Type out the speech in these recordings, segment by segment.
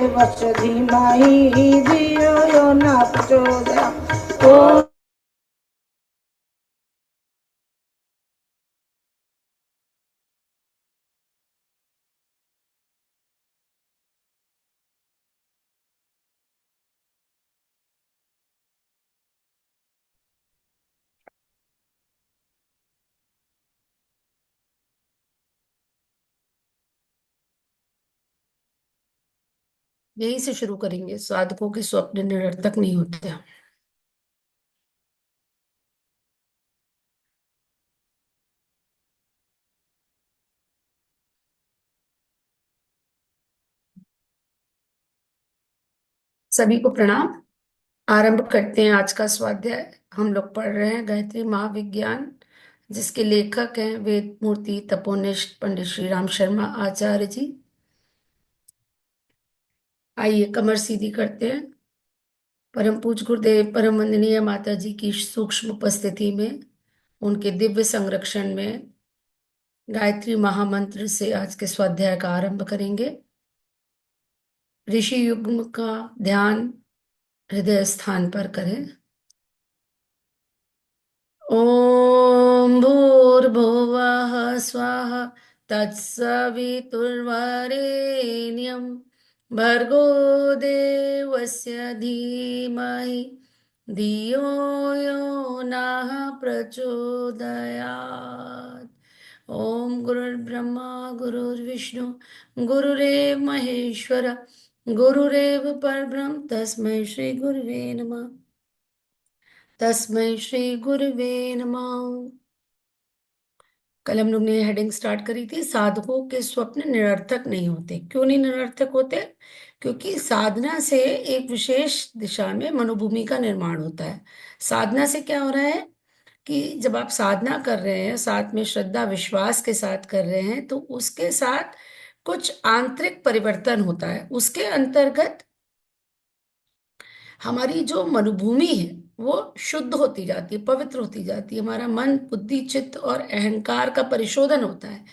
वश धीमहि धियो यो न प्रचोदयात्। ओम यहीं से शुरू करेंगे। साधकों के स्वप्न निरर्थक नहीं होते। सभी को प्रणाम। आरंभ करते हैं आज का स्वाध्याय। हम लोग पढ़ रहे हैं गायत्री महाविज्ञान, जिसके लेखक हैं वेद मूर्ति तपोनिष्ठ पंडित श्री राम शर्मा आचार्य जी। आइए कमर सीधी करते हैं। परम पूज्य गुरुदेव परम वंदनीय माता जी की सूक्ष्म उपस्थिति में, उनके दिव्य संरक्षण में गायत्री महामंत्र से आज के स्वाध्याय का आरंभ करेंगे। ऋषि युग्म का ध्यान हृदय स्थान पर करें। ओम भूर्भुवः स्वः तत्सवितुर्वरेण्यं भर्गो देवस्य धीमहि धियो यो नः प्रचोदयात्। ओम गुरुर्ब्रह्मा गुरुर्विष्णु गुरुरेव महेश्वर गुरुरेव परब्रह्म तस्मै श्री गुरुवे नमः। तस्मै श्री गुरुवे नमः। कल हम लोग ने हेडिंग स्टार्ट करी थी, साधकों के स्वप्न निरर्थक नहीं होते। क्यों नहीं निरर्थक होते? क्योंकि साधना से एक विशेष दिशा में मनोभूमि का निर्माण होता है। साधना से क्या हो रहा है कि जब आप साधना कर रहे हैं, साथ में श्रद्धा विश्वास के साथ कर रहे हैं, तो उसके साथ कुछ आंतरिक परिवर्तन होता है। उसके अंतर्गत हमारी जो मनोभूमि है वो शुद्ध होती जाती है, पवित्र होती जाती है। हमारा मन बुद्धि चित्त और अहंकार का परिशोधन होता है।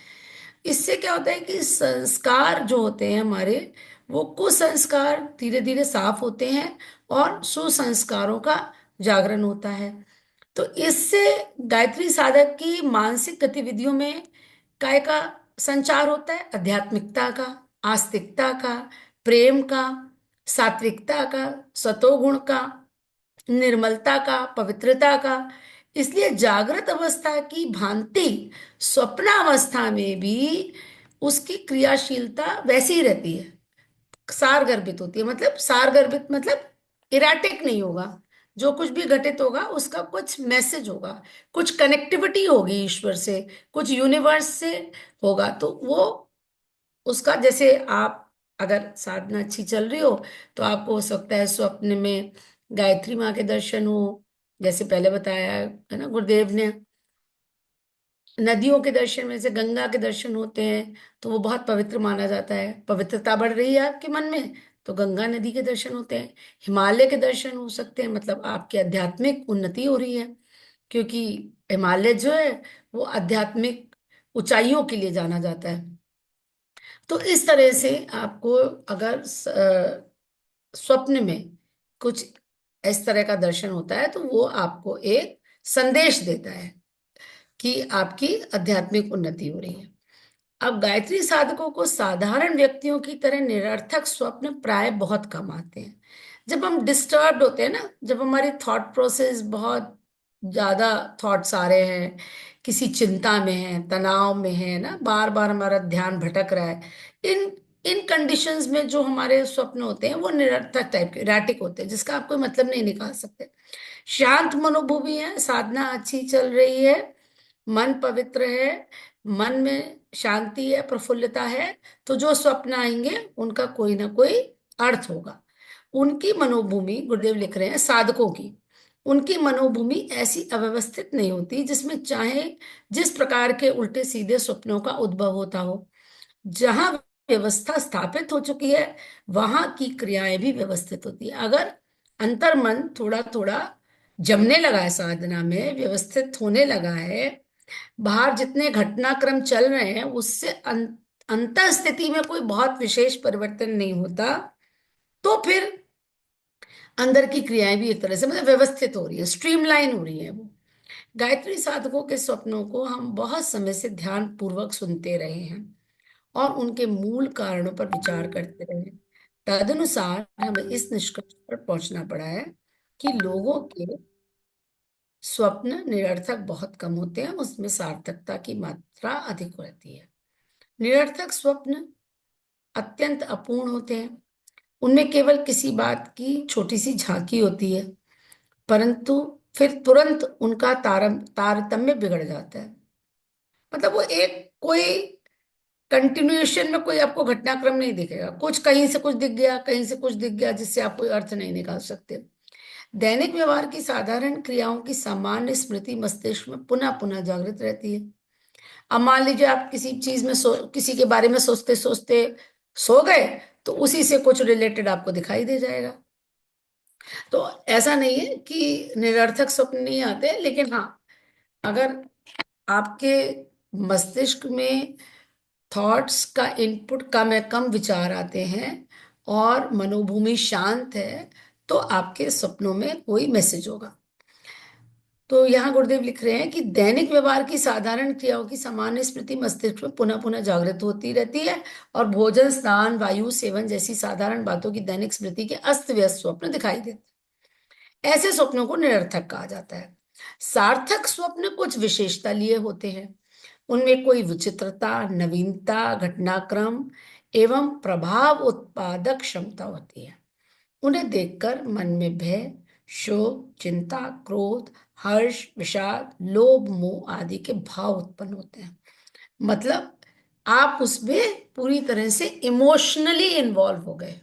इससे क्या होता है कि संस्कार जो होते हैं हमारे, वो कुसंस्कार धीरे धीरे साफ होते हैं और सुसंस्कारों का जागरण होता है। तो इससे गायत्री साधक की मानसिक गतिविधियों में काय का संचार होता है, आध्यात्मिकता का, आस्तिकता का, प्रेम का, सात्विकता का, सतोगुण का, निर्मलता का, पवित्रता का। इसलिए जागृत अवस्था की भांति स्वप्नावस्था में भी उसकी क्रियाशीलता वैसी ही रहती है, सार गर्भित होती है। मतलब सार गर्भित मतलब इराटिक नहीं होगा। जो कुछ भी घटित होगा उसका कुछ मैसेज होगा, कुछ कनेक्टिविटी होगी ईश्वर से, कुछ यूनिवर्स से होगा। तो वो उसका, जैसे आप अगर साधना अच्छी चल रही हो तो आपको हो सकता है स्वप्न में गायत्री माँ के दर्शन हो, जैसे पहले बताया है ना गुरुदेव ने। नदियों के दर्शन में से गंगा के दर्शन होते हैं तो वो बहुत पवित्र माना जाता है। पवित्रता बढ़ रही है आपके मन में तो गंगा नदी के दर्शन होते हैं। हिमालय के दर्शन हो सकते हैं, मतलब आपकी आध्यात्मिक उन्नति हो रही है, क्योंकि हिमालय जो है वो आध्यात्मिक ऊंचाइयों के लिए जाना जाता है। तो इस तरह से आपको अगर स्वप्न में कुछ इस तरह का दर्शन होता है तो वो आपको एक संदेश देता है कि आपकी आध्यात्मिक उन्नति हो रही है। अब गायत्री साधकों को साधारण व्यक्तियों की तरह निरर्थक स्वप्न प्राय बहुत कम आते हैं। जब हम डिस्टर्ब्ड होते हैं ना, जब हमारी थॉट प्रोसेस बहुत ज्यादा थॉट्स आ रहे हैं, किसी चिंता में है, तनाव में है ना, बार बार हमारा ध्यान भटक रहा है, इन इन कंडीशंस में जो हमारे स्वप्न होते हैं वो निरर्थक टाइप के, रैटिक होते हैं, जिसका आप कोई मतलब नहीं निकाल सकते। शांत मनोभूमि है, साधना अच्छी चल रही है, मन पवित्र है, मन में शांति है, प्रफुल्लता है, तो जो स्वप्न आएंगे उनका कोई ना कोई अर्थ होगा। उनकी मनोभूमि, गुरुदेव लिख रहे हैं, साधकों की उनकी मनोभूमि ऐसी अव्यवस्थित नहीं होती जिसमें चाहे जिस प्रकार के उल्टे सीधे स्वप्नों का उद्भव होता हो। जहां व्यवस्था स्थापित हो चुकी है वहां की क्रियाएं भी व्यवस्थित होती है। अगर अंतर्मन थोड़ा थोड़ा जमने लगा है, साधना में व्यवस्थित होने लगा है, बाहर जितने घटनाक्रम चल रहे हैं उससे अंतः स्थिति में कोई बहुत विशेष परिवर्तन नहीं होता, तो फिर अंदर की क्रियाएं भी एक तरह से मतलब व्यवस्थित हो रही है, स्ट्रीमलाइन हो रही है वो। गायत्री साधकों के स्वप्नों को हम बहुत समय से ध्यान पूर्वक सुनते रहे हैं और उनके मूल कारणों पर विचार करते रहे हैं। तदनुसार हमें इस निष्कर्ष पर पहुंचना पड़ा है कि लोगों के स्वप्न निरर्थक बहुत कम होते हैं, उसमें सार्थकता की मात्रा अधिक रहती है। निरर्थक स्वप्न अत्यंत अपूर्ण होते हैं, उनमें केवल किसी बात की छोटी सी झांकी होती है, परंतु फिर तुरंत उनका तारतम्य बिगड़ जाता है। मतलब वो एक कोई कंटिन्यूएशन में कोई आपको घटनाक्रम नहीं दिखेगा, कुछ कहीं से कुछ दिख गया, कहीं से कुछ दिख गया, जिससे आप कोई अर्थ नहीं निकाल सकते। दैनिक व्यवहार की साधारण क्रियाओं की सामान्य स्मृति मस्तिष्क में पुनः पुनः जागृत रहती है। अब मान लीजिए आप किसी चीज में किसी के बारे में सोचते सोचते सो गए, तो उसी से कुछ रिलेटेड आपको दिखाई दे जाएगा। तो ऐसा नहीं है कि निरर्थक स्वप्न नहीं आते, लेकिन हाँ, अगर आपके मस्तिष्क में थॉट्स का इनपुट कम है, कम विचार आते हैं और मनोभूमि शांत है, तो आपके सपनों में कोई मैसेज होगा। तो यहाँ गुरुदेव लिख रहे हैं कि दैनिक व्यवहार की साधारण क्रियाओं की सामान्य स्मृति मस्तिष्क में पुनः पुनः जागृत होती रहती है और भोजन, स्नान, वायु सेवन जैसी साधारण बातों की दैनिक स्मृति के अस्त व्यस्त स्वप्न दिखाई देते हैं। ऐसे स्वप्नों को निरर्थक कहा जाता है। सार्थक स्वप्न कुछ विशेषता लिए होते हैं, उनमें कोई विचित्रता, नवीनता, घटनाक्रम एवं प्रभाव उत्पादक क्षमता होती है। उन्हें देखकर मन में भय, शोक, चिंता, क्रोध, हर्ष, विषाद, लोभ, मोह आदि के भाव उत्पन्न होते हैं। मतलब आप उसमें पूरी तरह से इमोशनली इन्वॉल्व हो गए,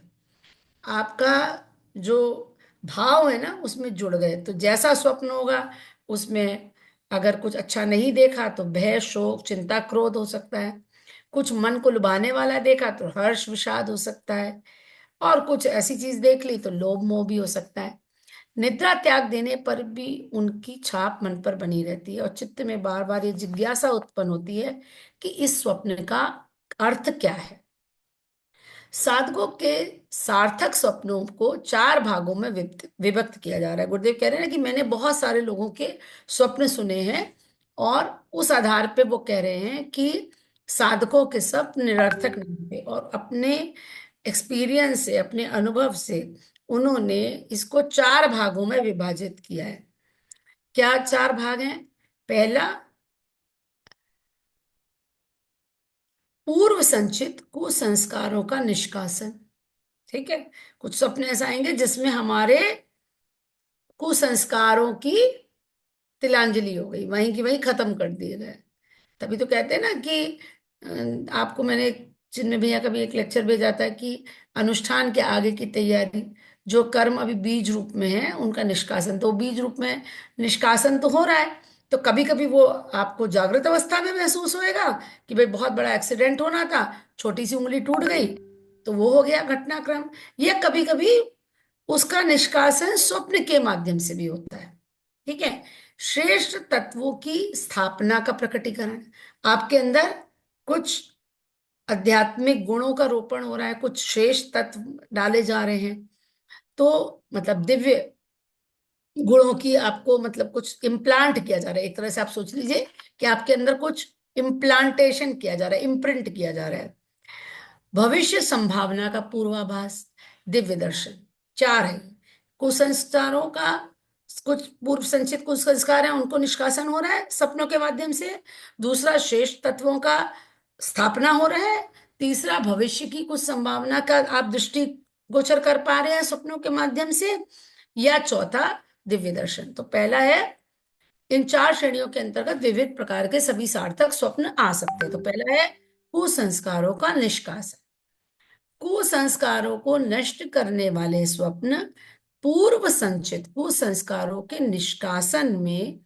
आपका जो भाव है ना उसमें जुड़ गए। तो जैसा स्वप्न होगा उसमें अगर कुछ अच्छा नहीं देखा तो भय, शोक, चिंता, क्रोध हो सकता है। कुछ मन को लुभाने वाला देखा तो हर्ष, विषाद हो सकता है। और कुछ ऐसी चीज देख ली तो लोभ, मोह भी हो सकता है। निद्रा त्याग देने पर भी उनकी छाप मन पर बनी रहती है और चित्त में बार बार ये जिज्ञासा उत्पन्न होती है कि इस स्वप्न का अर्थ क्या है। साधकों के सार्थक स्वप्नों को चार भागों में विभक्त किया जा रहा है। गुरुदेव कह रहे हैं ना कि मैंने बहुत सारे लोगों के स्वप्न सुने हैं और उस आधार पे वो कह रहे हैं कि साधकों के स्वप्न निरर्थक नहीं थे, और अपने एक्सपीरियंस से, अपने अनुभव से उन्होंने इसको चार भागों में विभाजित किया है। क्या चार भाग हैं? पहला, पूर्व संचित कुसंस्कारों का निष्कासन। ठीक है, कुछ सपने ऐसे आएंगे जिसमें हमारे कुसंस्कारों की तिलांजलि हो गई, वहीं की वहीं खत्म कर दिए गए। तभी तो कहते हैं ना कि आपको मैंने चिन्मय भैया का भी एक लेक्चर भेजा था कि अनुष्ठान के आगे की तैयारी, जो कर्म अभी बीज रूप में है उनका निष्कासन, तो बीज रूप में निष्कासन तो हो रहा है। तो कभी कभी वो आपको जागृत अवस्था में महसूस होएगा कि भाई बहुत बड़ा एक्सीडेंट होना था, छोटी सी उंगली टूट गई, तो वो हो गया घटनाक्रम। या कभी कभी उसका निष्कासन स्वप्न के माध्यम से भी होता है। ठीक है, श्रेष्ठ तत्वों की स्थापना का प्रकटीकरण, आपके अंदर कुछ आध्यात्मिक गुणों का रोपण हो रहा है, कुछ श्रेष्ठ तत्व डाले जा रहे हैं। तो मतलब दिव्य गुणों की आपको मतलब कुछ इम्प्लांट किया जा रहा है, एक तरह से आप सोच लीजिए कि आपके अंदर कुछ इम्प्लांटेशन किया जा रहा है, इम्प्रिंट किया जा रहा है। भविष्य संभावना का पूर्वाभास, दिव्य दर्शन। चार है, कुसंस्कारों का, कुछ पूर्व संचित कुसंस्कार हैं उनको निष्कासन हो रहा है सपनों के माध्यम से। दूसरा, श्रेष्ठ तत्वों का स्थापना हो रहा है। तीसरा, भविष्य की कुछ संभावना का आप दृष्टि गोचर कर पा रहे हैं सपनों के माध्यम से। या चौथा, दिव्य दर्शन। तो पहला है, इन चार श्रेणियों के अंतर्गत विविध प्रकार के सभी सार्थक स्वप्न आ सकते हैं। तो पहला है कुसंस्कारों का निष्कासन। कुसंस्कारों को नष्ट करने वाले स्वप्न पूर्व संचित कुसंस्कारों के निष्कासन में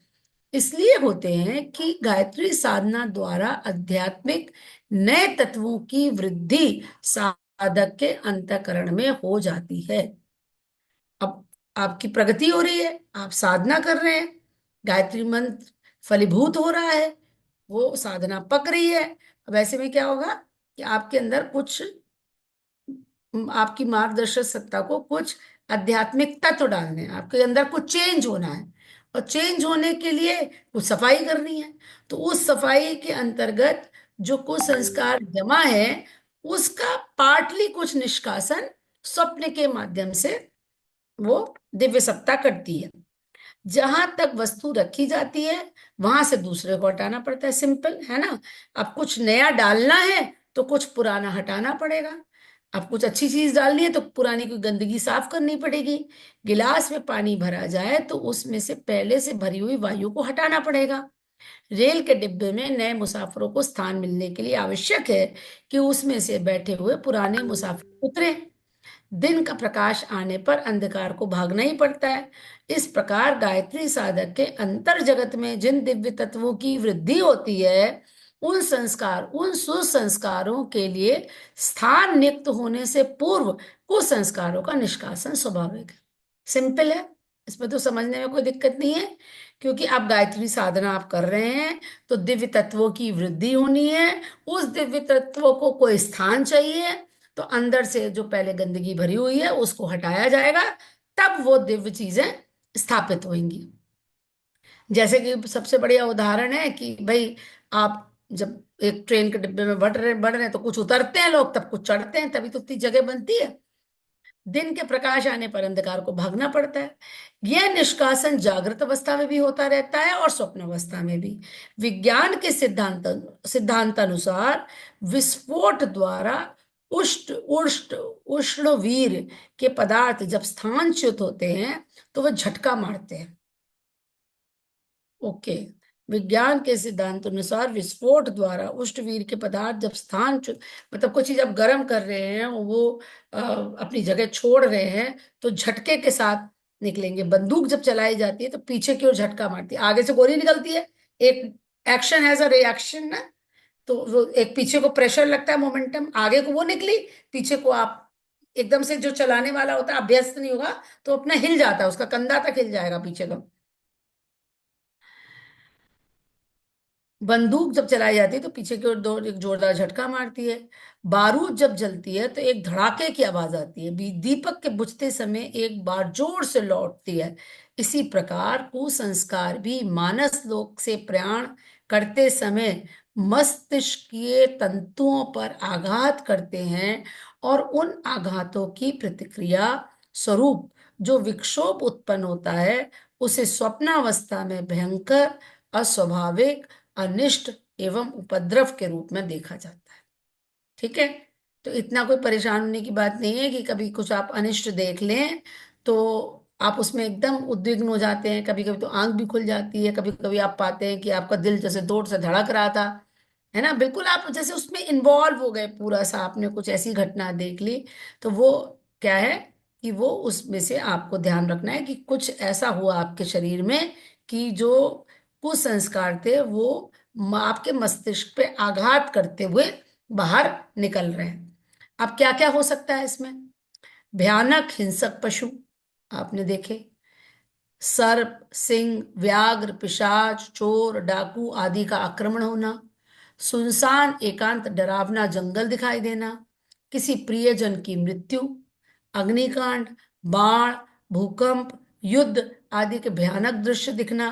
इसलिए होते हैं कि गायत्री साधना द्वारा आध्यात्मिक नए तत्वों की वृद्धि साधक के अंतःकरण में हो जाती है। अब आपकी प्रगति हो रही है, आप साधना कर रहे हैं, गायत्री मंत्र फलीभूत हो रहा है, वो साधना पक रही है। अब ऐसे में क्या होगा कि आपके अंदर कुछ आपकी मार्गदर्शक सत्ता को कुछ आध्यात्मिक तत्व डालने हैं, आपके अंदर कुछ चेंज होना है, और चेंज होने के लिए कुछ सफाई करनी है। तो उस सफाई के अंतर्गत जो कुछ संस्कार जमा है, उसका पार्टली कुछ निष्कासन स्वप्न के माध्यम से वो दिव्य सत्ता करती है। जहां तक वस्तु रखी जाती है वहां से दूसरे को हटाना पड़ता है, सिंपल है ना। अब कुछ नया डालना है तो कुछ पुराना हटाना पड़ेगा। अब कुछ अच्छी चीज डालनी है तो पुरानी कोई गंदगी साफ करनी पड़ेगी। गिलास में पानी भरा जाए तो उसमें से पहले से भरी हुई वायु को हटाना पड़ेगा। रेल के डिब्बे में नए मुसाफिरों को स्थान मिलने के लिए आवश्यक है कि उसमें से बैठे हुए पुराने मुसाफिर उतरे। दिन का प्रकाश आने पर अंधकार को भागना ही पड़ता है। इस प्रकार गायत्री साधक के अंतर जगत में जिन दिव्य तत्वों की वृद्धि होती है, उन सुसंस्कारों के लिए स्थान नियुक्त होने से पूर्व कुसंस्कारों का निष्कासन स्वाभाविक है। सिंपल है, इसमें तो समझने में कोई दिक्कत नहीं है। क्योंकि आप गायत्री साधना आप कर रहे हैं तो दिव्य तत्वों की वृद्धि होनी है, उस दिव्य तत्वों को कोई स्थान चाहिए, तो अंदर से जो पहले गंदगी भरी हुई है उसको हटाया जाएगा, तब वो दिव्य चीजें स्थापित होंगी। जैसे कि सबसे बढ़िया उदाहरण है कि भाई, आप जब एक ट्रेन के डिब्बे में बढ़ रहे हैं तो कुछ उतरते हैं लोग, तब कुछ चढ़ते हैं, तभी तो उतनी जगह बनती है। दिन के प्रकाश आने पर अंधकार को भागना पड़ता है। यह निष्कासन जागृत अवस्था में भी होता रहता है और स्वप्न अवस्था में भी। विज्ञान के सिद्धांतानुसार विस्फोट द्वारा उष्ट उष्ट उष्णवीर के पदार्थ जब स्थानच्युत होते हैं तो वह झटका मारते हैं। ओके। विज्ञान के सिद्धांत अनुसार विस्फोट द्वारा उष्णवीर के पदार्थ जब मतलब कुछ चीज आप गर्म कर रहे हैं और वो अपनी जगह छोड़ रहे हैं तो झटके के साथ निकलेंगे। बंदूक जब चलाई जाती है तो पीछे की ओर झटका मारती है, आगे से गोली निकलती है। एक एक्शन हैज अ रिएक्शन ना, तो वो एक पीछे को प्रेशर लगता है, मोमेंटम, आगे को वो निकली, पीछे को आप एकदम से जो चलाने वाला होता है अभ्यस्त नहीं होगा तो अपना हिल जाता है, उसका कंधा तक हिल जाएगा पीछे का। बंदूक जब चलाई जाती है तो पीछे की ओर दो एक जोरदार झटका मारती है। बारूद जब जलती है तो एक धड़ाके की आवाज आती है। दीपक के बुझते समय एक बार जोर से लौटती है। इसी प्रकार कुसंस्कार भी मानस लोक से प्रयाण करते समय मस्तिष्कीय तंतुओं पर आघात करते हैं, और उन आघातों की प्रतिक्रिया स्वरूप जो विक्षोभ उत्पन्न होता है उसे स्वप्नावस्था में भयंकर, अस्वाभाविक, अनिष्ट एवं उपद्रव के रूप में देखा जाता है। ठीक है। तो इतना कोई परेशान होने की बात नहीं है कि कभी कुछ आप अनिष्ट देख लें तो आप उसमें एकदम उद्विग्न हो जाते हैं। कभी कभी तो आंख भी खुल जाती है, कभी कभी आप पाते हैं कि आपका दिल जैसे जोर से धड़क रहा था, है ना, बिल्कुल आप जैसे उसमें इन्वॉल्व हो गए पूरा सा, आपने कुछ ऐसी घटना देख ली। तो वो क्या है कि वो उसमें से आपको ध्यान रखना है कि कुछ ऐसा हुआ आपके शरीर में कि जो कुसंस्कार थे वो आपके मस्तिष्क पे आघात करते हुए बाहर निकल रहे हैं। अब क्या क्या हो सकता है इसमें? भयानक हिंसक पशु आपने देखे, सर्प, सिंह, व्याघ्र, पिशाच, चोर, डाकू आदि का आक्रमण होना, सुनसान एकांत डरावना जंगल दिखाई देना, किसी प्रियजन की मृत्यु, अग्निकांड, बाढ़, भूकंप, युद्ध आदि के भयानक दृश्य दिखना,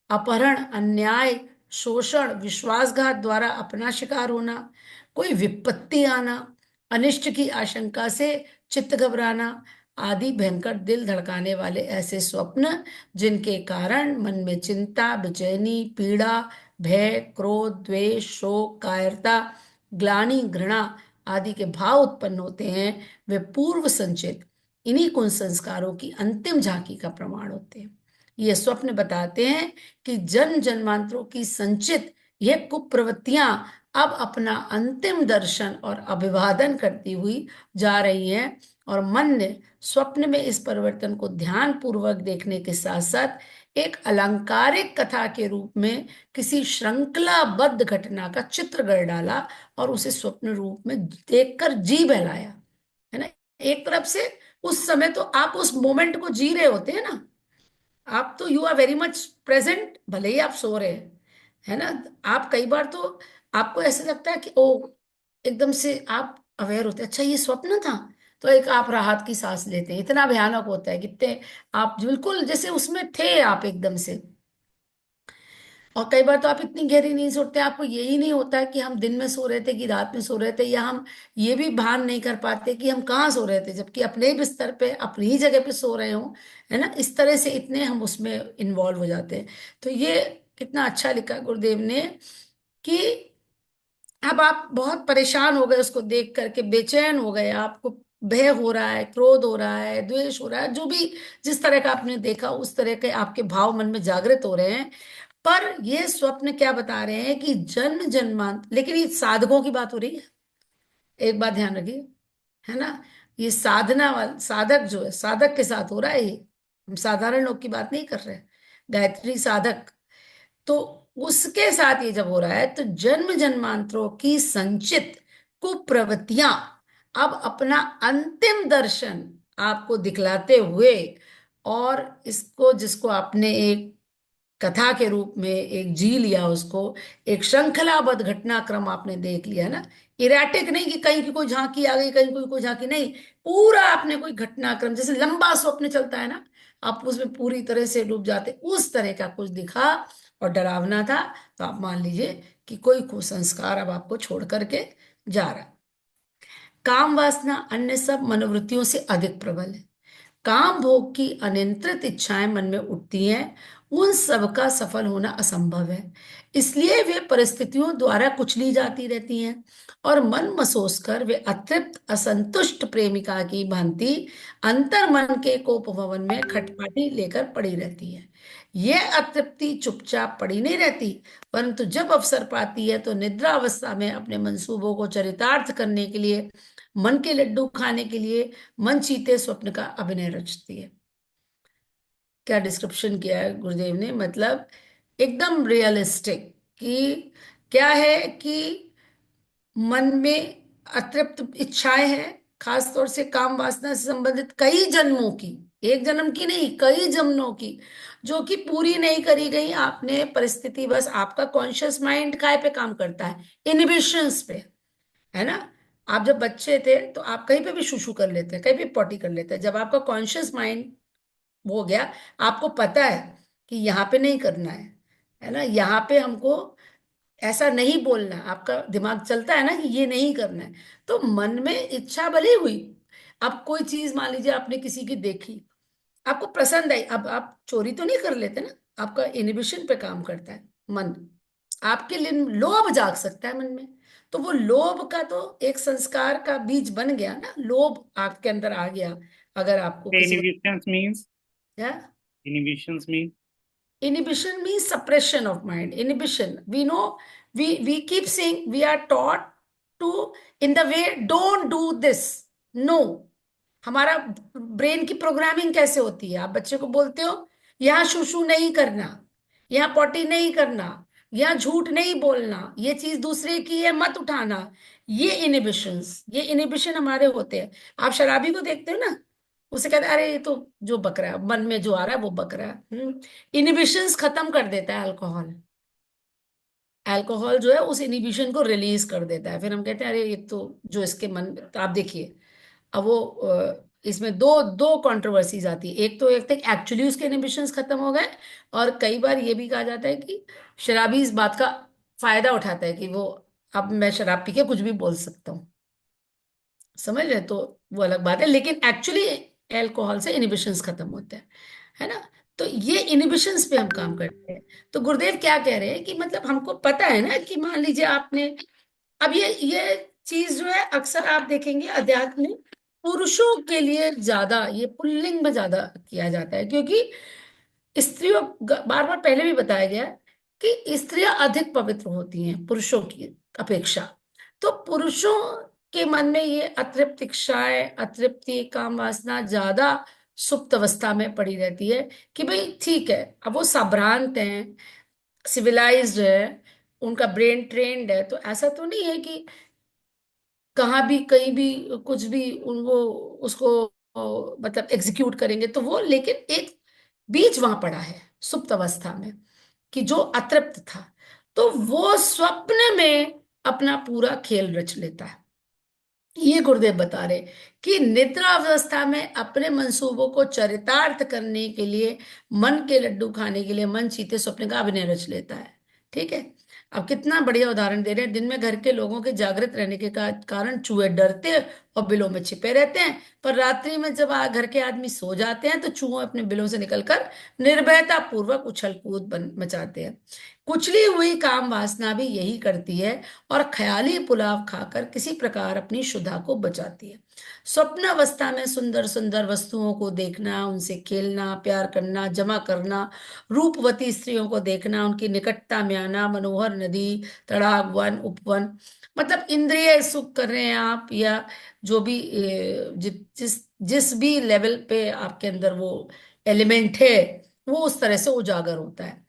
अपहरण, अन्याय, शोषण, विश्वासघात द्वारा अपना शिकार होना, कोई विपत्ति आना, अनिष्ट की आशंका से चित्त घबराना आदि भयंकर दिल धड़काने वाले ऐसे स्वप्न जिनके कारण मन में चिंता, बेचैनी, पीड़ा, भय, क्रोध, द्वेष, शोक, कायरता, ग्लानि, घृणा आदि के भाव उत्पन्न होते हैं, वे पूर्व संचित इन्हीं कुंज संस्कारों की अंतिम झांकी का प्रमाण होते हैं। ये स्वप्न बताते हैं कि जन्म जन्मांतरों की संचित यह कुप्रवृत्तियां अब अपना अंतिम दर्शन और अभिवादन करती हुई जा रही हैं, और मन ने स्वप्न में इस परिवर्तन को ध्यान पूर्वक देखने के साथ साथ एक अलंकारिक कथा के रूप में किसी श्रृंखलाबद्ध घटना का चित्र गढ़ डाला और उसे स्वप्न रूप में देखकर जी बहलाया, है ना। एक तरफ से उस समय तो आप उस मोमेंट को जी रहे होते हैं ना, आप तो you are very much present, भले ही आप सो रहे हैं, है ना। आप कई बार तो आपको ऐसा लगता है कि ओ, एकदम से आप अवेयर होते हैं, अच्छा ये स्वप्न था, तो एक आप राहत की सांस लेते हैं, इतना भयानक होता है, कितने आप बिल्कुल जैसे उसमें थे आप एकदम से। और कई बार तो आप इतनी गहरी नींद सोते हैं, आपको यही नहीं होता है कि हम दिन में सो रहे थे कि रात में सो रहे थे, या हम ये भी भान नहीं कर पाते कि हम कहाँ सो रहे थे, जबकि अपने ही बिस्तर पे अपनी ही जगह पे सो रहे हो, है ना। इस तरह से इतने हम उसमें इन्वॉल्व हो जाते हैं। तो ये कितना अच्छा लिखा गुरुदेव ने कि अब आप बहुत परेशान हो गए उसको देख करके, बेचैन हो गए, आपको भय हो रहा है, क्रोध हो रहा है, द्वेष हो रहा है, जो भी जिस तरह का आपने देखा उस तरह के आपके भाव मन में जागृत हो रहे हैं। पर ये स्वप्न क्या बता रहे हैं कि जन्म जन्मांत, लेकिन ये साधकों की बात हो रही है, एक बात ध्यान रखिए, है ना। ये साधना वाला साधक जो है, साधक के साथ हो रहा है ये, हम साधारण लोग की बात नहीं कर रहे हैं, गायत्री साधक। तो उसके साथ ये जब हो रहा है तो जन्म जन्मांतरों की संचित कुप्रवृत्तियां अब अपना अंतिम दर्शन आपको दिखलाते हुए, और इसको जिसको आपने एक कथा के रूप में एक जी लिया, उसको एक श्रृंखलाबद्ध घटनाक्रम आपने देख लिया ना, इरेटिक नहीं कि कहीं की कोई झांकी आ गई, कहीं कोई कोई झांकी नहीं, पूरा आपने कोई घटनाक्रम, जैसे लंबा स्वप्न चलता है ना, आप उसमें पूरी तरह से डूब जाते, उस तरह का कुछ दिखा और डरावना था। तो आप मान लीजिए कि कोई कुसंस्कार अब आपको छोड़ करके जा रहा है। काम वासना अन्य सब मनोवृत्तियों से अधिक प्रबल है। काम भोग की अनियंत्रित इच्छाएं मन में उठती हैं, उन सब का सफल होना असंभव है। इसलिए वे परिस्थितियों द्वारा कुचली जाती रहती हैं, और मन मसोस कर वे अतृप्त असंतुष्ट प्रेमिका की भांति अंतर मन के कोप भवन में खटपाटी लेकर पड़ी रहती है। ये अतृप्ति चुपचाप पड़ी नहीं रहती, परंतु जब अवसर पाती है तो निद्रा अवस्था में अपने मंसूबों को चरितार्थ करने के लिए, मन के लड्डू खाने के लिए मन चीते स्वप्न का अभिनय रचती है। क्या डिस्क्रिप्शन किया है गुरुदेव ने, मतलब एकदम रियलिस्टिक। कि क्या है कि मन में अतृप्त इच्छाएं हैं, खास तौर से काम वासना से संबंधित, कई जन्मों की, एक जन्म की नहीं, कई जन्मों की, जो कि पूरी नहीं करी गई। आपने परिस्थिति, बस आपका कॉन्शियस माइंड काय पे काम करता है, इनहिबिशंस पे, है ना। आप जब बच्चे थे तो आप कहीं पे भी शुशु कर लेते हैं, कहीं भी पॉटी कर लेते हैं, जब आपका कॉन्शियस माइंड हो गया, आपको पता है कि यहाँ पे नहीं करना है ना, यहाँ पे हमको ऐसा नहीं बोलना, आपका दिमाग चलता है ना कि ये नहीं करना है। तो मन में इच्छा भले हुई, अब कोई चीज मान लीजिए आपने किसी की देखी, आपको पसंद आई, अब आप चोरी तो नहीं कर लेते ना, आपका इनहिबिशन पे काम करता है मन, आपके लिए लोभ जाग सकता है मन में। तो वो लोभ का तो एक संस्कार का बीज बन गया ना, लोभ आपके अंदर आ गया। अगर आपको The किसी को, inhibitions means या inhibitions mean inhibition means suppression of mind. Inhibition, we know, we keep saying, we are taught to in the way, don't do this, no। हमारा ब्रेन की प्रोग्रामिंग कैसे होती है, आप बच्चे को बोलते हो यहाँ शूशू नहीं करना, यहाँ पॉटी नहीं करना, यहाँ झूठ नहीं बोलना, ये चीज दूसरे की है मत उठाना, ये इनिबिशन हमारे होते हैं। आप शराबी को देखते हो ना, उसे कहते हैं अरे ये तो जो बक रहा है, मन में जो आ रहा है वो बक रहा है। इनिबिशंस खत्म कर देता है अल्कोहल, अल्कोहल जो है उस इनिबिशन को रिलीज कर देता है, फिर हम कहते हैं अरे ये तो जो इसके मन में, तो आप देखिए अब वो इसमें दो दो कंट्रोवर्सीज आती है, एक तो एक तक एक्चुअली उसके इनिबिशंस खत्म हो गए, और कई बार ये भी कहा जाता है कि शराबी इस बात का फायदा उठाता है कि वो, अब मैं शराब पी के कुछ भी बोल सकता हूँ, समझ रहे, तो वो अलग बात है, लेकिन एक्चुअली एल्कोहल से इनिबिशंस खत्म होते हैं, है ना। तो ये इनिबिशंस पे हम काम करते हैं। तो गुरुदेव क्या कह रहे हैं कि मतलब हमको पता है ना कि मान लीजिए आपने, अब ये चीज जो है अक्सर आप देखेंगे अध्यात्म में पुरुषों के लिए ज्यादा, ये पुल्लिंग में ज्यादा किया जाता है, क्योंकि स्त्रियों, बार बार पहले भी बताया गया है कि स्त्रियां अधिक पवित्र होती हैं पुरुषों की अपेक्षा। तो पुरुषों के मन में ये अतृप्त इच्छाएं, अतृप्ति, काम वासना ज्यादा सुप्त अवस्था में पड़ी रहती है। कि भाई ठीक है, अब वो संभ्रांत हैं, सिविलाइज्ड है, उनका ब्रेन ट्रेन्ड है, तो ऐसा तो नहीं है कि कहाँ भी कहीं भी कुछ भी उनको उसको मतलब एग्जीक्यूट करेंगे, तो वो, लेकिन एक बीज वहां पड़ा है सुप्त अवस्था में कि जो अतृप्त था, तो वो स्वप्न में अपना पूरा खेल रच लेता है। ये गुरुदेव बता रहे कि निद्रा अवस्था में अपने मंसूबों को चरितार्थ करने के लिए, मन के लड्डू खाने के लिए मन चीते स्वप्न का अभिनय रच लेता है। ठीक है। अब कितना बढ़िया उदाहरण दे रहे हैं। दिन में घर के लोगों के जागृत रहने के कारण चूहे डरते और बिलों में छिपे रहते हैं, पर रात्रि में जब घर के आदमी सो जाते हैं तो चूहे अपने बिलों से निकलकर निर्भयता पूर्वक उछल कूद मचाते हैं। कुचली हुई काम वासना भी यही करती है और ख्याली पुलाव खाकर किसी प्रकार अपनी शुद्धा को बचाती है। स्वप्न अवस्था में सुंदर सुंदर वस्तुओं को देखना, उनसे खेलना, प्यार करना, जमा करना, रूपवती स्त्रियों को देखना, उनकी निकटता में आना, मनोहर नदी, तड़ाग, वन, उपवन, मतलब इंद्रिय सुख कर रहे हैं आप, या जो भी जिस जिस भी लेवल पे आपके अंदर वो एलिमेंट है, वो उस तरह से उजागर होता है।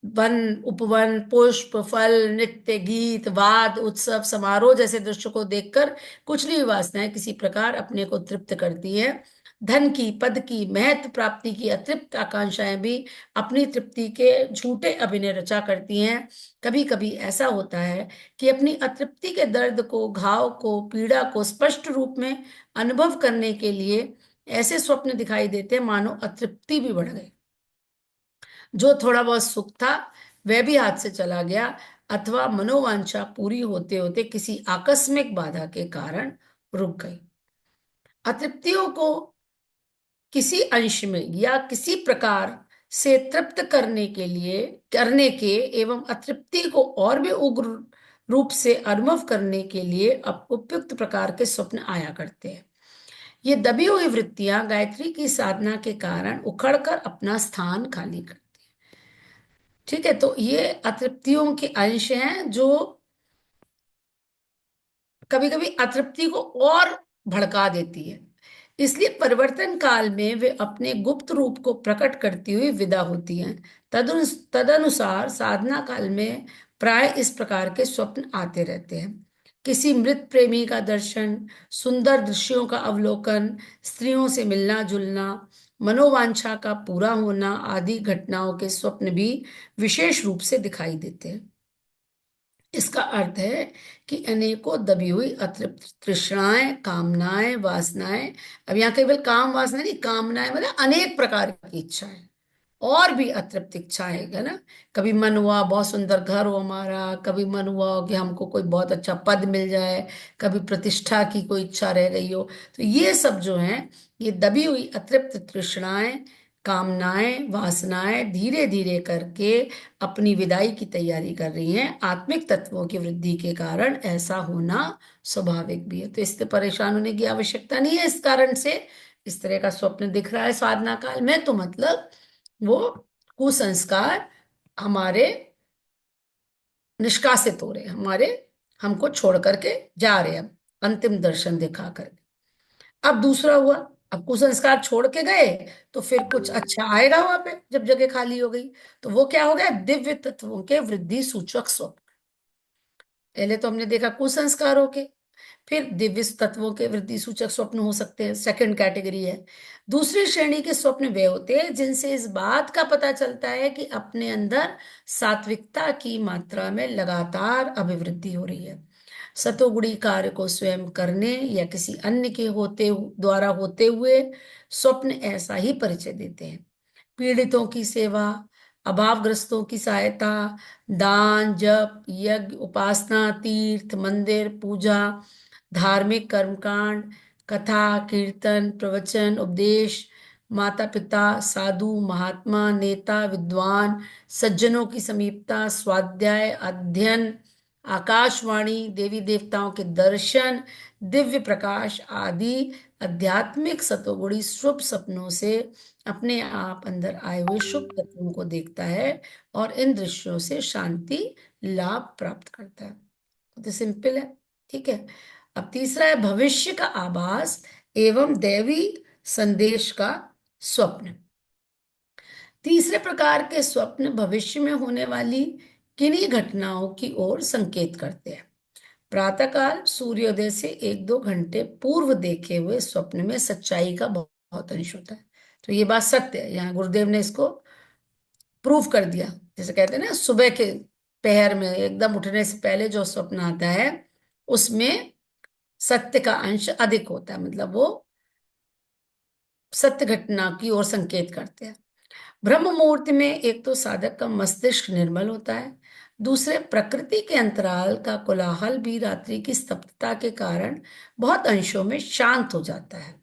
वन, उपवन, पुष्प, फल, नृत्य, गीत, वाद, उत्सव, समारोह जैसे दृश्य को देखकर कुचली हुई वासनाएं किसी प्रकार अपने को तृप्त करती है। धन की, पद की, महत्व प्राप्ति की अतृप्त आकांक्षाएं भी अपनी तृप्ति के झूठे अभिनय रचा करती हैं। कभी कभी ऐसा होता है कि अपनी अतृप्ति के दर्द को, घाव को, पीड़ा को स्पष्ट रूप में अनुभव करने के लिए ऐसे स्वप्न दिखाई देते हैं मानो अतृप्ति भी बढ़ गई। जो थोड़ा बहुत सुख था वह भी हाथ से चला गया, अथवा मनोवांछा पूरी होते होते किसी आकस्मिक बाधा के कारण रुक गई। अतृप्तियों को किसी अंश में या किसी प्रकार से तृप्त करने के एवं अतृप्ति को और भी उग्र रूप से अनुभव करने के लिए अब उपयुक्त प्रकार के स्वप्न आया करते हैं। ये दबी हुई वृत्तियां गायत्री की साधना के कारण उखड़कर अपना स्थान खाली कर। ठीक है। तो ये अतृप्तियों के अंश हैं जो कभी कभी अतृप्ति को और भड़का देती है। इसलिए परिवर्तन काल में वे अपने गुप्त रूप को प्रकट करती हुई विदा होती हैं। तदनुसार साधना काल में प्राय इस प्रकार के स्वप्न आते रहते हैं। किसी मृत प्रेमी का दर्शन, सुंदर दृश्यों का अवलोकन, स्त्रियों से मिलना जुलना, मनोवांछा का पूरा होना आदि घटनाओं के स्वप्न भी विशेष रूप से दिखाई देते हैं। इसका अर्थ है कि अनेकों दबी हुई अतृप्त तृष्णाएं, कामनाएं, वासनाएं, अब यहाँ केवल काम वासना नहीं, कामनाएं मतलब अनेक प्रकार की इच्छाएं और भी अतृप्त इच्छाएं है ना। कभी मन हुआ बहुत सुंदर घर हो हमारा, कभी मन हुआ हो कि हमको कोई बहुत अच्छा पद मिल जाए, कभी प्रतिष्ठा की कोई इच्छा रह गई हो। तो ये सब जो है, ये दबी हुई अतृप्त तृष्णाएं, कामनाएं, वासनाएं धीरे धीरे करके अपनी विदाई की तैयारी कर रही हैं। आत्मिक तत्वों की वृद्धि के कारण ऐसा होना स्वाभाविक भी है। तो इससे परेशान होने की आवश्यकता नहीं है। इस कारण से इस तरह का स्वप्न दिख रहा है साधना काल में, तो मतलब वो कुसंस्कार हमारे निष्कासित हो रहे हैं, हमारे हमको छोड़ करके जा रहे हैं अंतिम दर्शन दिखा करके। अब दूसरा हुआ, अब कुसंस्कार छोड़ के गए तो फिर कुछ अच्छा आएगा वहां पे जब जगह खाली हो गई। तो वो क्या हो गया, दिव्य तत्वों के वृद्धि सूचक स्वप्न। पहले तो हमने देखा कुसंस्कारों के, फिर दिव्य तत्वों के वृद्धि सूचक स्वप्न हो सकते हैं, सेकंड कैटेगरी है। दूसरी श्रेणी के स्वप्न वे होते हैं जिनसे इस बात का पता चलता है कि अपने अंदर सात्विकता की मात्रा में लगातार अभिवृद्धि हो रही है। सतोगुणी कार्य को स्वयं करने या किसी अन्य के द्वारा होते हुए स्वप्न ऐसा ही परिचय देते हैं। पीड़ितों की सेवा, अभावग्रस्तों की सहायता, दान, जप, यज्ञ, उपासना, तीर्थ, मंदिर, पूजा, धार्मिक कर्मकांड, कथा, कीर्तन, प्रवचन, उपदेश, माता पिता, साधु, महात्मा, नेता, विद्वान, सज्जनों की समीपता, स्वाध्याय, अध्ययन, आकाशवाणी, देवी देवताओं के दर्शन, दिव्य प्रकाश आदि आध्यात्मिक सतोगुणी शुभ सपनों से अपने आप अंदर आए हुए शुभ तत्वों को देखता है और इन दृश्यों से शांति लाभ प्राप्त करता है। तो सिंपल है। ठीक है। अब तीसरा है भविष्य का आभास एवं दैवी संदेश का स्वप्न। तीसरे प्रकार के स्वप्न भविष्य में होने वाली किन्हीं घटनाओं की ओर संकेत करते हैं। प्रातःकाल सूर्योदय से 1-2 घंटे पूर्व देखे हुए स्वप्न में सच्चाई का बहुत बहुत अंश होता है। तो ये बात सत्य है, यहाँ गुरुदेव ने इसको प्रूव कर दिया। जैसे कहते हैं ना, सुबह के पहर में एकदम उठने से पहले जो स्वप्न आता है उसमें सत्य का अंश अधिक होता है, मतलब वो सत्य घटना की ओर संकेत करते हैं। ब्रह्म मुहूर्त में एक तो साधक का मस्तिष्क निर्मल होता है, दूसरे प्रकृति के अंतराल का कोलाहल भी रात्रि की स्तब्धता के कारण बहुत अंशों में शांत हो जाता है।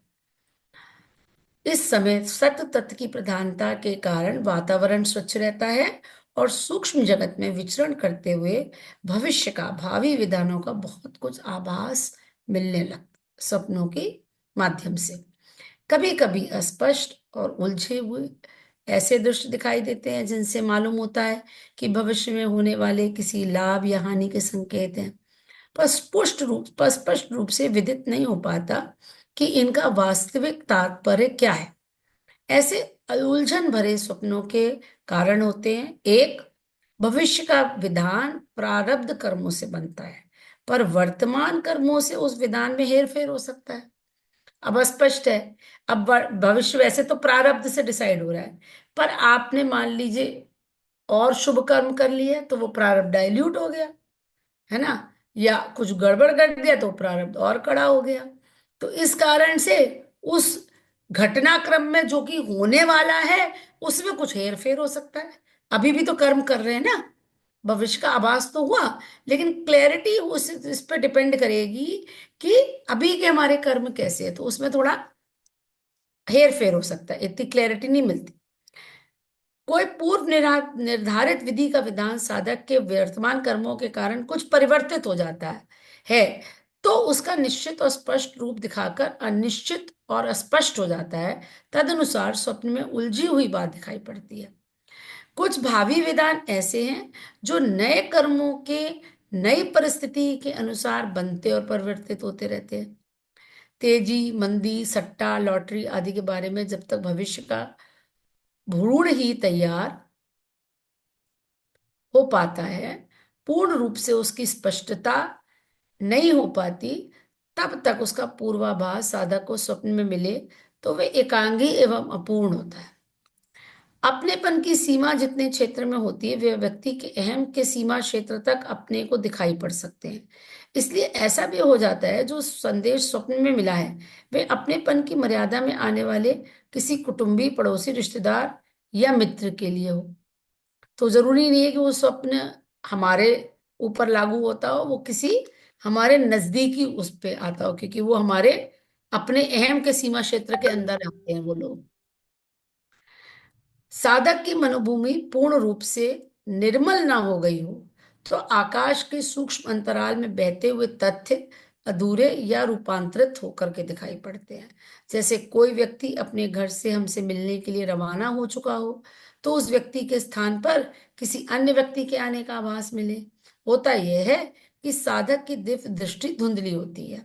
इस समय सत्य तत्व की प्रधानता के कारण वातावरण स्वच्छ रहता है और सूक्ष्म जगत में विचरण करते हुए भविष्य का, भावी विधानों का बहुत कुछ आभास मिलने लगता सपनों के माध्यम से। कभी कभी अस्पष्ट और उलझे हुए ऐसे दृश्य दिखाई देते हैं जिनसे मालूम होता है कि भविष्य में होने वाले किसी लाभ या हानि के संकेत हैं, पर स्पष्ट रूप से विदित नहीं हो पाता कि इनका वास्तविक तात्पर्य क्या है। ऐसे उलझन भरे सपनों के कारण होते हैं। एक, भविष्य का विधान प्रारब्ध कर्मों से बनता है, पर वर्तमान कर्मों से उस विधान में हेरफेर हो सकता है। अब अस्पष्ट है। अब भविष्य वैसे तो प्रारब्ध से डिसाइड हो रहा है, पर आपने मान लीजिए और शुभ कर्म कर लिए तो वो प्रारब्ध डाइल्यूट हो गया, है ना, या कुछ गड़बड़ कर दिया तो प्रारब्ध और कड़ा हो गया। तो इस कारण से उस घटनाक्रम में जो कि होने वाला है उसमें कुछ हेर फेर हो सकता है। अभी भी तो कर्म कर रहे हैं ना, भविष्य का आभास तो हुआ, लेकिन क्लैरिटी उस इस पे डिपेंड करेगी कि अभी के हमारे कर्म कैसे है, तो उसमें थोड़ा हेर फेर हो सकता है, इतनी क्लैरिटी नहीं मिलती। कोई पूर्व निर्धारित विधि का विधान साधक के वर्तमान कर्मों के कारण कुछ परिवर्तित हो जाता है तो उसका निश्चित और स्पष्ट रूप दिखाकर अनिश्चित और अस्पष्ट हो जाता है। तदनुसार स्वप्न में उलझी हुई बात दिखाई पड़ती है। कुछ भावी विधान ऐसे हैं जो नए कर्मों के नई परिस्थिति के अनुसार बनते और परिवर्तित होते रहते हैं। तेजी, मंदी, सट्टा, लॉटरी आदि के बारे में जब तक भविष्य का भ्रूण ही तैयार हो पाता है, पूर्ण रूप से उसकी स्पष्टता नहीं हो पाती, तब तक उसका पूर्वाभास साधक को स्वप्न में मिले तो वे एकांगी एवं अपूर्ण होता है। अपनेपन की सीमा जितने क्षेत्र में होती है वे व्यक्ति के अहम के सीमा क्षेत्र तक अपने को दिखाई पड़ सकते हैं। इसलिए ऐसा भी हो जाता है जो संदेश स्वप्न में मिला है वे अपनेपन की मर्यादा में आने वाले किसी कुटुंबी, पड़ोसी, रिश्तेदार या मित्र के लिए हो। तो जरूरी नहीं है कि वो स्वप्न हमारे ऊपर लागू होता हो, वो किसी हमारे नजदीकी उस पे आता हो, क्योंकि वो हमारे अपने अहम के सीमा क्षेत्र के अंदर आते हैं वो लोग। साधक की मनोभूमि पूर्ण रूप से निर्मल ना हो गई हो तो आकाश के सूक्ष्म अंतराल में बहते हुए तथ्य अधूरे या रूपांतरित होकर के दिखाई पड़ते हैं। जैसे कोई व्यक्ति अपने घर से हमसे मिलने के लिए रवाना हो चुका हो तो उस व्यक्ति के स्थान पर किसी अन्य व्यक्ति के आने का आभास मिले। होता यह है कि साधक की दिव्य दृष्टि धुंधली होती है।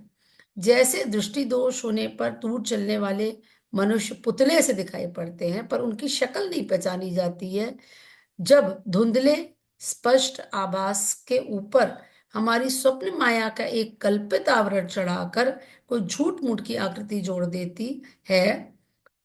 जैसे दृष्टि दोष होने पर दूर चलने वाले मनुष्य पुतले से दिखाई पड़ते हैं पर उनकी शक्ल नहीं पहचानी जाती है, जब धुंधले स्पष्ट आभास के ऊपर हमारी स्वप्न माया का एक कल्पित आवरण चढ़ाकर कोई झूठ मूठ की आकृति जोड़ देती है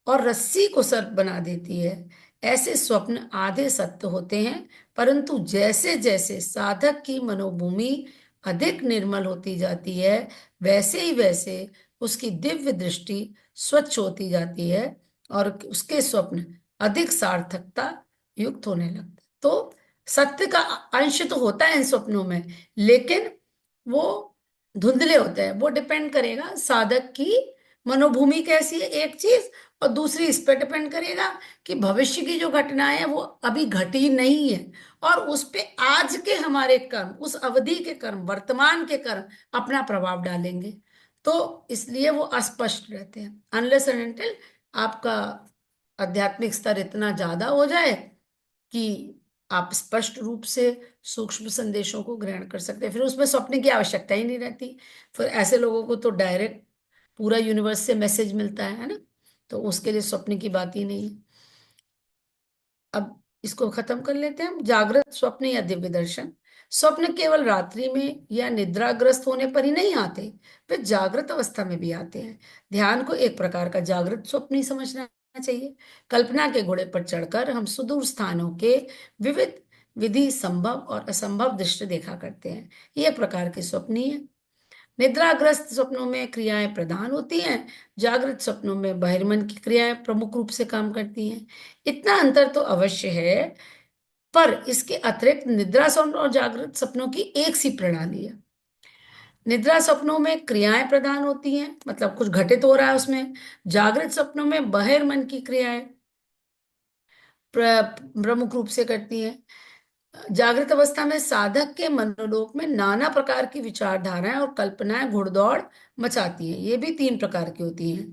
और रस्सी को सर्प बना देती है, ऐसे स्वप्न आधे सत्य होते हैं। परंतु जैसे जैसे साधक की मनोभूमि अधिक निर्मल होती जाती है वैसे ही वैसे उसकी दिव्य दृष्टि स्वच्छ होती जाती है और उसके स्वप्न अधिक सार्थकता युक्त होने लगते। तो सत्य का अंश तो होता है इन स्वप्नों में, लेकिन वो धुंधले होते हैं। वो डिपेंड करेगा साधक की मनोभूमि कैसी है एक चीज, और दूसरी इस पे डिपेंड करेगा कि भविष्य की जो घटनाएं है वो अभी घटी नहीं है और उस पे आज के हमारे कर्म, उस अवधि के कर्म, वर्तमान के कर्म अपना प्रभाव डालेंगे। तो इसलिए वो अस्पष्ट रहते हैं अनलेस एंड अनटिल आपका आध्यात्मिक स्तर इतना ज्यादा हो जाए कि आप स्पष्ट रूप से सूक्ष्म संदेशों को ग्रहण कर सकते हैं, फिर उसमें स्वप्न की आवश्यकता ही नहीं रहती। फिर ऐसे लोगों को तो डायरेक्ट पूरा यूनिवर्स से मैसेज मिलता है ना, तो उसके लिए स्वप्न की बात ही नहीं है। अब इसको खत्म कर लेते हैं हम। जागृत स्वप्न या दिव्य दर्शन। स्वप्न केवल रात्रि में या निद्राग्रस्त होने पर ही नहीं आते, वे जागृत अवस्था में भी आते हैं। ध्यान को एक प्रकार का जागृत स्वप्न ही समझना चाहिए। कल्पना के घोड़े पर चढ़कर हम सुदूर स्थानों के विविध विधि संभव और असंभव दृश्य देखा करते हैं। यह प्रकार के स्वप्न ही है। निद्राग्रस्त स्वप्नों में क्रियाएं प्रधान होती हैं, जागृत स्वप्नों में बहिर्मन की क्रियाएं प्रमुख रूप से काम करती हैं। इतना अंतर तो अवश्य है, पर इसके अतिरिक्त निद्रा स्वप्न और जागृत सपनों की एक सी प्रणाली है। निद्रा सपनों में क्रियाएं प्रधान होती हैं, मतलब कुछ घटित हो रहा है उसमें। जागृत सपनों में बहिर्मन की क्रियाएं प्रमुख रूप से करती हैं। जागृत अवस्था में साधक के मनोलोक में नाना प्रकार की विचारधाराएं और कल्पनाएं घुड़दौड़ मचाती हैं। ये भी तीन प्रकार की होती हैं: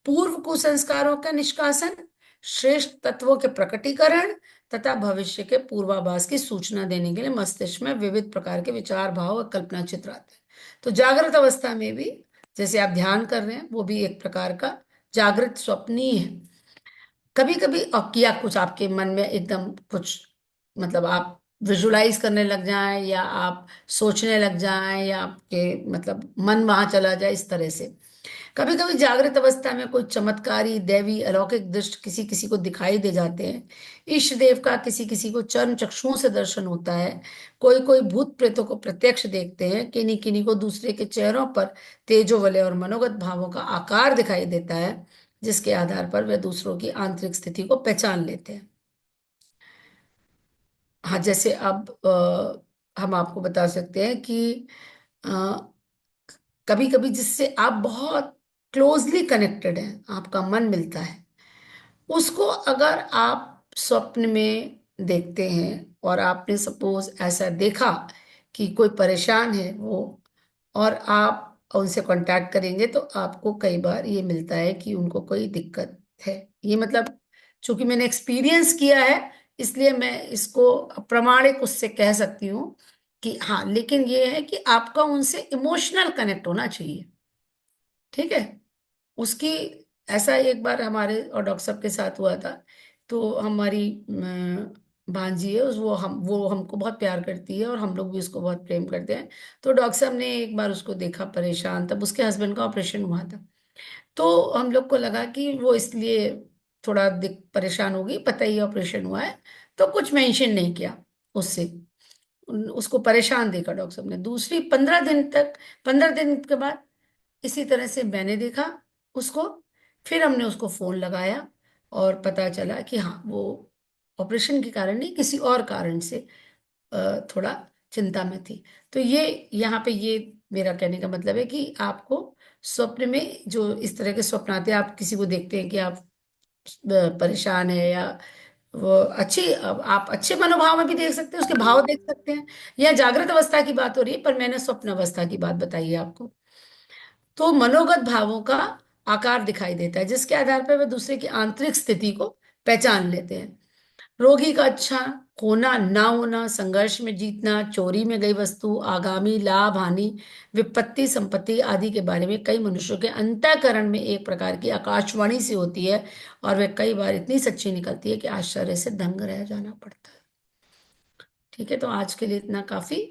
पूर्व कुसंस्कारों का निष्कासन, श्रेष्ठ तत्वों के प्रकटीकरण, तथा भविष्य के पूर्वाभास की सूचना देने के लिए मस्तिष्क में विविध प्रकार के विचार, भाव और कल्पना चित्र आते हैं। तो जागृत अवस्था में भी जैसे आप ध्यान कर रहे हैं, वो भी एक प्रकार का जागृत स्वप्न ही है। कभी कभी किया कुछ आपके मन में एकदम कुछ, मतलब आप विजुलाइज करने लग जाएं, या आप सोचने लग जाएं, या आपके मतलब मन वहां चला जाए, इस तरह से। कभी कभी जागृत अवस्था में कोई चमत्कारी दैवी अलौकिक दृश्य किसी किसी को दिखाई दे जाते हैं। इष्ट देव का किसी किसी को चर्म चक्षुओं से दर्शन होता है। कोई कोई भूत प्रेतों को प्रत्यक्ष देखते हैं। किन्हीं किन्हीं को दूसरे के चेहरों पर तेजो वलय और मनोगत भावों का आकार दिखाई देता है, जिसके आधार पर वे दूसरों की आंतरिक स्थिति को पहचान लेते हैं। हाँ, जैसे अब हम आपको बता सकते हैं कि कभी कभी जिससे आप बहुत क्लोजली कनेक्टेड हैं, आपका मन मिलता है, उसको अगर आप स्वप्न में देखते हैं, और आपने सपोज ऐसा देखा कि कोई परेशान है वो, और आप उनसे कांटेक्ट करेंगे, तो आपको कई बार ये मिलता है कि उनको कोई दिक्कत है। ये मतलब चूंकि मैंने एक्सपीरियंस किया है, इसलिए मैं इसको प्रमाणिक उससे कह सकती हूँ कि हाँ, लेकिन ये है कि आपका उनसे इमोशनल कनेक्ट होना चाहिए। ठीक है। उसकी ऐसा एक बार हमारे और डॉक्टर साहब के साथ हुआ था। तो हमारी भांजी है, उस वो हमको बहुत प्यार करती है, और हम लोग भी उसको बहुत प्रेम करते हैं। तो डॉक्टर साहब ने एक बार उसको देखा परेशान, तब उसके हस्बैंड का ऑपरेशन हुआ था। तो हम लोग को लगा कि वो इसलिए थोड़ा दिक परेशान होगी, पता ही ऑपरेशन हुआ है, तो कुछ मेंशन नहीं किया उससे। उसको परेशान देखा डॉक्टर साहब ने। दूसरी 15 दिन तक, 15 दिन के बाद इसी तरह से मैंने देखा उसको। फिर हमने उसको फोन लगाया, और पता चला कि हाँ, वो ऑपरेशन के कारण नहीं, किसी और कारण से थोड़ा चिंता में थी। तो ये यहाँ पे ये मेरा कहने का मतलब है कि आपको स्वप्न में जो इस तरह के स्वप्न आते हैं, आप किसी को देखते हैं कि आप परेशान है, या वो अच्छी, अब आप अच्छे मनोभाव में भी देख सकते हैं, उसके भाव देख सकते हैं। यह जागृत अवस्था की बात हो रही है, पर मैंने स्वप्न अवस्था की बात बताई है आपको। तो मनोगत भावों का आकार दिखाई देता है, जिसके आधार पर वे दूसरे की आंतरिक स्थिति को पहचान लेते हैं। रोगी का अच्छा होना ना होना, संघर्ष में जीतना, चोरी में गई वस्तु, आगामी लाभ हानि, विपत्ति संपत्ति आदि के बारे में कई मनुष्यों के अंतःकरण में एक प्रकार की आकाशवाणी सी होती है, और वे कई बार इतनी सच्ची निकलती है कि आश्चर्य से दंग रह जाना पड़ता है। ठीक है, तो आज के लिए इतना काफी।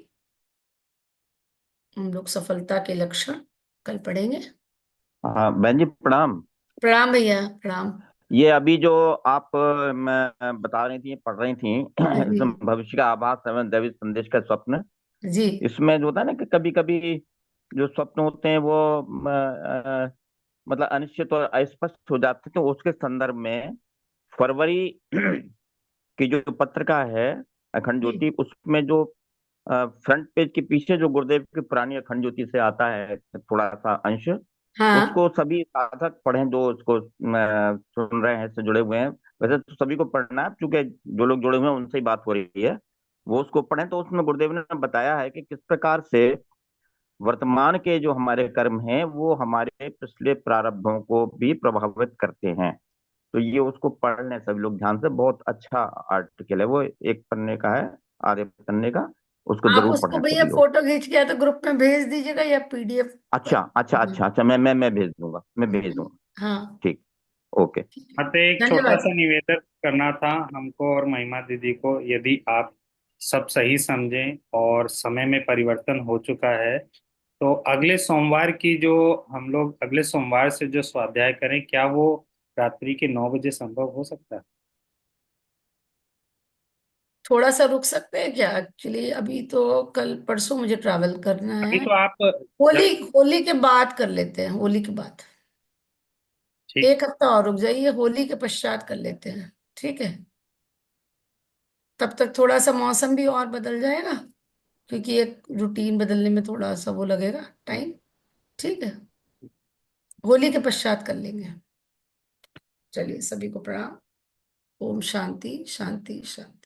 हम लोग सफलता के लक्षण कल पढ़ेंगे। हाँ बहन जी प्रणाम। प्रणाम भैया, प्रणाम। ये अभी जो आप बता रही थी, पढ़ रही थी जी। इसमें भविष्य का आभास एवं दैविक संदेश का स्वप्न, जी। इसमें जो होता है ना कि कभी कभी जो स्वप्न होते हैं वो मतलब अनिश्चित और अस्पष्ट हो जाते हैं, तो उसके संदर्भ में फरवरी की जो पत्रिका है अखंड जी। ज्योति, उसमें जो फ्रंट पेज के पीछे जो गुरुदेव की पुरानी अखंड ज्योति से आता है थोड़ा सा अंश, हाँ। उसको सभी साधक पढ़ें जो उसको सुन रहे हैं, इससे जुड़े हुए हैं। वैसे तो सभी को पढ़ना है, क्योंकि जो लोग जुड़े हुए हैं उनसे ही बात हो रही है, वो उसको पढ़ें। तो उसमें गुरुदेव ने बताया है कि किस प्रकार से वर्तमान के जो हमारे कर्म हैं वो हमारे पिछले प्रारब्धों को भी प्रभावित करते हैं। तो ये उसको पढ़ लें सभी लोग ध्यान से, बहुत अच्छा आर्टिकल है वो, एक पन्ने का है, आधे पन्ने का, उसको आप जरूर उसको पढ़ें भैया सभी लोग। फोटो खींच के या तो ग्रुप में भेज दीजिएगा, या पीडीएफ अच्छा अच्छा अच्छा अच्छा, मैं भेज दूंगा, मैं भेज दूंगा। हाँ। ठीक। ओके। हाँ, तो एक छोटा धन्यवाद। सा निवेदन करना था हमको और महिमा दीदी को। यदि आप सब सही समझें और समय में परिवर्तन हो चुका है, तो अगले सोमवार की जो हम लोग अगले सोमवार से जो स्वाध्याय करें, क्या वो रात्रि के 9 बजे संभव हो सकता है? थोड़ा सा रुक सकते हैं क्या? एक्चुअली अभी तो कल परसों मुझे ट्रैवल करना अभी है। तो आप होली, जब होली के बाद कर लेते हैं, होली के बाद। ठीक। एक हफ्ता और रुक जाइए, होली के पश्चात कर लेते हैं, ठीक है? तब तक थोड़ा सा मौसम भी और बदल जाएगा, क्योंकि एक रूटीन बदलने में थोड़ा सा वो लगेगा टाइम। ठीक है, होली के पश्चात कर लेंगे। चलिए, सभी को प्रणाम। ओम शांति शांति शांति।